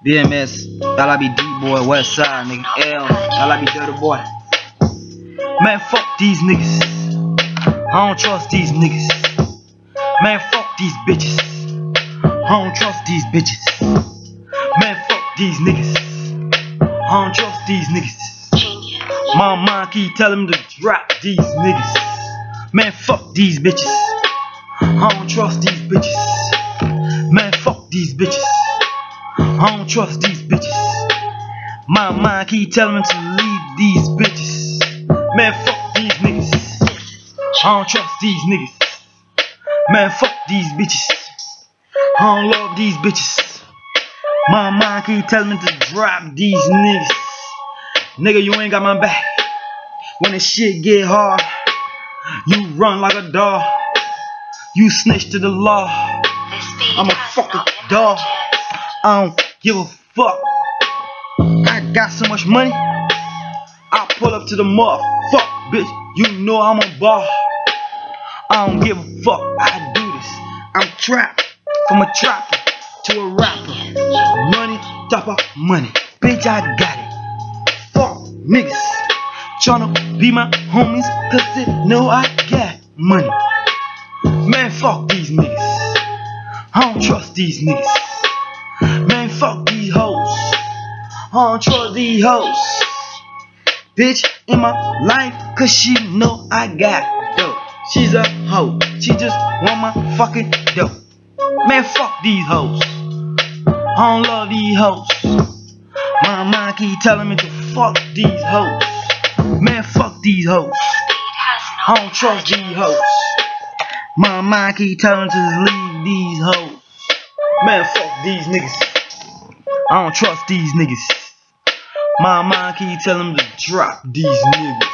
BMS, LIB D-Boy, Westside, nigga L, LIB Dirty Boy. Man, fuck these niggas. I don't trust these niggas. Man, fuck these bitches. I don't trust these bitches. Man, fuck these niggas. I don't trust these niggas. My mind keep telling me to drop these niggas. Man, fuck these bitches. I don't trust these bitches. Man, fuck these bitches. I don't trust these bitches. My mind keep telling me to leave these bitches. Man, fuck these niggas. I don't trust these niggas. Man, fuck these bitches. I don't love these bitches. My mind keep telling me to drop these niggas. Nigga, you ain't got my back. When the shit get hard, you run like a dog. You snitch to the law. I'm a fucking dog. I don't give a fuck. I got so much money, I pull up to the mall. Fuck, bitch, you know I'm a ball. I don't give a fuck, I do this. I'm trapped, from a trapper to a rapper. Money, top of money, bitch, I got it. Fuck niggas, tryna be my homies, cause they know I got money. Man, fuck these niggas. I don't trust these niggas. Man, fuck these hoes. I don't trust these hoes. Bitch in my life, cause she know I got dope. She's a hoe. She just want my fucking dope. Man, fuck these hoes. I don't love these hoes. My mind keep telling me to fuck these hoes. Man, fuck these hoes. I don't trust these hoes. My mind keep telling me to leave these hoes. Man, fuck these niggas. I don't trust these niggas. My mind keep telling me to drop these niggas.